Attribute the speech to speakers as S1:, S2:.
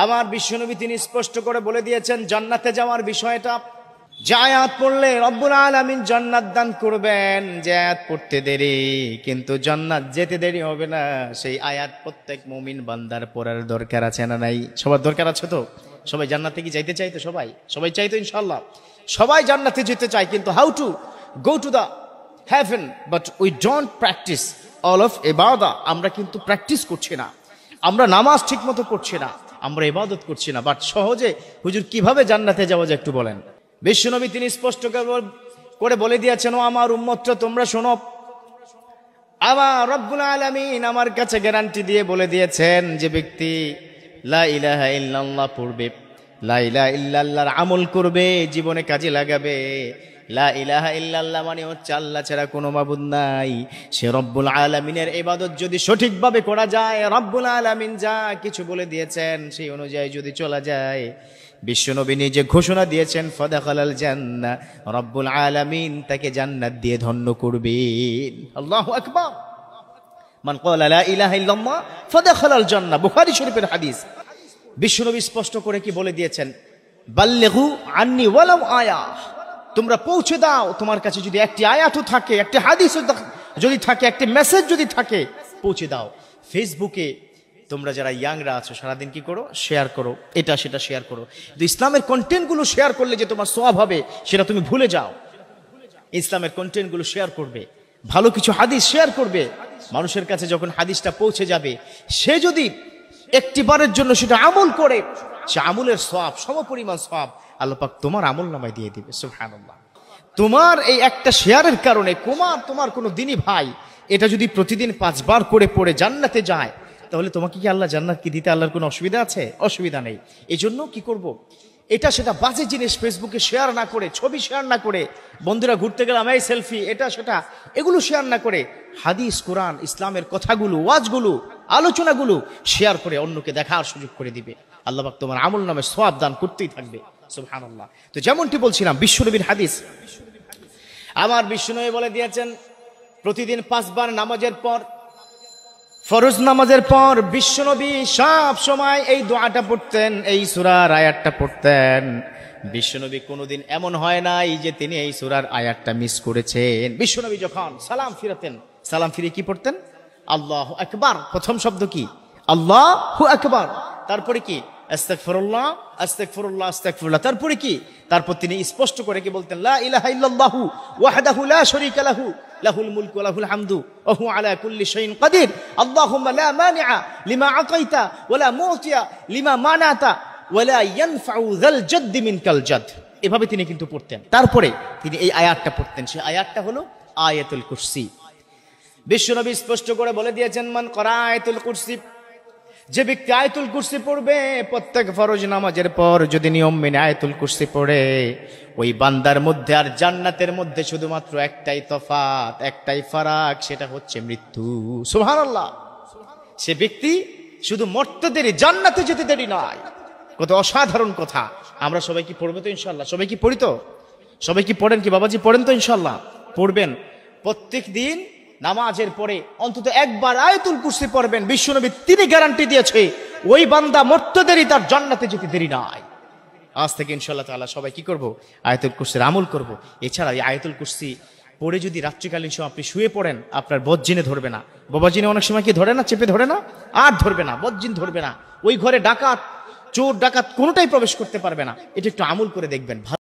S1: আমার বিশ্বনবী তিনি স্পষ্ট করে বলে দিয়েছেন জান্নাতে যাওয়ার বিষয়টা। যে আয়াত পড়লে রব্বুল আলামিন জান্নাত দান করবেন, যে আয়াত পড়তে দেরি কিন্তু জান্নাত যেতে দেরি হবে না, সেই আয়াত প্রত্যেক মুমিন বান্দার পড়ার দরকার আছে না নাই? সবার দরকার আছে তো? সবাই জান্নাতে কি যাইতে চাই তো? সবাই চাই তো ইনশাআল্লাহ? সবাই জান্নাতে যেতে চায়, কিন্তু how to go to the heaven, but we don't practice all of ইবাদা। আমরা কিন্তু প্র্যাকটিস করছি না, আমরা নামাজ ঠিক মতো পড়ছি না, আমরা ইবাদত করছি না। বাট সহজে হুজুর কিভাবে জান্নাতে যাওয়া যায় একটু বলেন। বিশ্বনবী তিনি স্পষ্ট করে বলে দিয়েছেন, ও আমার উম্মতরা তোমরা শোনো, আমার রব্বুল আলামিন আমার কাছে গ্যারান্টি দিয়ে বলে দিয়েছেন, যে ব্যক্তি লা ইলাহা ইল্লাল্লাহ পড়বে, লা ইলাহা ইল্লাল্লাহর আমল করবে, জীবনে কাজে লাগাবে। লা ইলাহা ইল্লাল্লাহ মানে হচ্ছে আল্লাহ ছাড়া কোনো মাবুদ নাই। সে রব্বুল আলামিনের ইবাদত যদি সঠিকভাবে করা যায়, রব্বুল আলামিন যা কিছু বলে দিয়েছেন সেই অনুযায়ী যদি চলা যায়, বিশ্বনবী নিজে ঘোষণা দিয়েছেন ফাদাখালাল জান্নাহ, রব্বুল আলামিন তাকে জান্নাত দিয়ে ধন্য করবেন। আল্লাহু আকবার। মান ক্বালা লা ইলাহা ইল্লাল্লাহ ফাদাখালাল জান্নাহ, বুখারী শরীফের হাদিস। বিশ্বনবী স্পষ্ট করে কি বলে দিয়েছেন, বাল্লিগু আন্নি ওয়ালাউ আয়া, তোমরা পৌঁছে দাও, তোমার কাছে যদি একটি আয়াতও থাকে, একটি হাদিস যদি থাকে, একটি মেসেজ যদি থাকে, পৌঁছে দাও। ফেসবুকে তোমরা যারা ইয়াংরা আছো সারাদিন কি করো? শেয়ার করো, এটা সেটা শেয়ার করো। কিন্তু ইসলামের কন্টেন্টগুলো শেয়ার করলে যে তোমার সওয়াব হবে সেটা তুমি ভুলে যাও। ইসলামের কন্টেন্টগুলো শেয়ার করবে, ভালো কিছু হাদিস শেয়ার করবে। মানুষের কাছে যখন হাদিসটা পৌঁছে যাবে, সে যদি একটিবারের জন্য সেটা আমল করে, সে আমলের সওয়াব, সমপরিমাণ সওয়াব আল্লাহ পাক তোমার আমল নামায় দিয়ে দিবে। সুবহানাল্লাহ। তোমার এই একটা শেয়ারের কারণে তোমার কোনো দিনই ভাই এটা যদি প্রতিদিন 5 বার করে পড়ে জান্নাতে যায়, তাহলে তোমাকে কি আল্লাহ জান্নাত কি দিতে আল্লাহর কোনো অসুবিধা আছে? অসুবিধা নেই। এই জন্য কি করব, এটা সেটা বাজে জিনিস ফেসবুকে শেয়ার না করে, ছবি শেয়ার না করে, বন্ধুরা ঘুরতে গেলাম এই সেলফি, এটা সেটা এগুলো শেয়ার না করে, হাদিস, কোরআন, ইসলামের কথাগুলো, ওয়াজগুলো, আলোচনাগুলো শেয়ার করে অন্যকে দেখার সুযোগ করে দিবে। আল্লাহ পাক তোমার আমল নামে সওয়াব দান করতেই থাকবে। সুবহানাল্লাহ। তো যেমনটি বলছিলাম, বিশ্বনবীর হাদিস, আমার বিশ্বনবী বলে দিয়েছেন প্রতিদিন 5 বার নামাজের পর, ফরজ নামাজের পর বিশ্বনবী সব সময় এই দোয়াটা পড়তেন, এই সূরার আয়াতটা পড়তেন। বিশ্বনবী কোনোদিন এমন হয় নাই যে তিনি এই সূরার আয়াতটা মিস করেছেন। বিশ্বনবী যখন সালাম ফিরাতেন, সালাম ফিরে কি পড়তেন? আল্লাহু আকবার। প্রথম শব্দ কি? আল্লাহু আকবার। তারপরে কি? আস্তাগফিরুল্লাহ, আস্তাগফিরুল্লাহ, আস্তাগফিরুল্লাহ। তারপরে কি? তারপর তিনি স্পষ্ট করে কি বলতেন? লা ইলাহা ইল্লাল্লাহু ওয়াহদাহু লা শারীকা লাহু, লাহুল মুলকু ওয়া লাহুল হামদু ওয়া হুয়া আলা কুল্লি শাইইন কাদির। আল্লাহুম্মা লা মানিআ লিমা আতাইতা ওয়া লা মুতিয়া লিমা মানাতা ওয়া লা ইয়ানফাউ যাল জাদ্দি মিনকাল জাদ। এভাবে তিনি কিন্তু পড়তেন। তারপরে তিনি এই আয়াতটা পড়তেন, সেই আয়াতটা হলো আয়াতুল কুরসি। বিশ্বনবী স্পষ্ট করে বলে দিয়েছেন, মান ক্বারা আয়াতুল কুরসি, যে ব্যক্তি আয়াতুল কুরসি পড়বে প্রত্যেক ফরজ নামাজের পর, যদি নিয়ম মেনে আয়াতুল কুরসি পড়ে, ওই বান্দার মধ্যে আর জান্নাতের মধ্যে শুধুমাত্র একটাই তফাৎ, একটাই ফারাক, সেটা হচ্ছে মৃত্যু। সুবহানাল্লাহ। সে ব্যক্তি শুধু মরতে দেরি, জান্নাতে যেতে দেরি নয়। কত অসাধারণ কথা। আমরা সবাই কি পড়বো তো ইনশাআল্লাহ? সবাই কি পড়ি তো? সবাই কি পড়েন কি বাবাজি? পড়েন তো ইনশাআল্লাহ? পড়বেন। প্রত্যেক দিন নামাজের পরে অন্তত একবার আয়াতুল কুরসি পড়বেন। বিশ্বনবী তিনি গ্যারান্টি দিয়েছে, ওই বান্দা মরতে দেরি, তার জান্নাতে যেতে দেরি নাই। আজ থেকে ইনশাআল্লাহ তাআলা সবাই কি করব? আয়াতুল কুরসির আমল করব। এছাড়া এই আয়াতুল কুরসি পড়ে যদি রাত্রিকালীন সময় আপনি শুয়ে পড়েন, আপনার বদজিনে ধরবে না। বাবাজিনে অনেক সময় কি ধরে না? চেপে ধরে না? আর ধরবে না, বদজিন ধরবে না। ওই ঘরে ডাকাত, চোর, ডাকাত কোনোটাই প্রবেশ করতে পারবে না। এটা একটু আমল করে দেখবেন।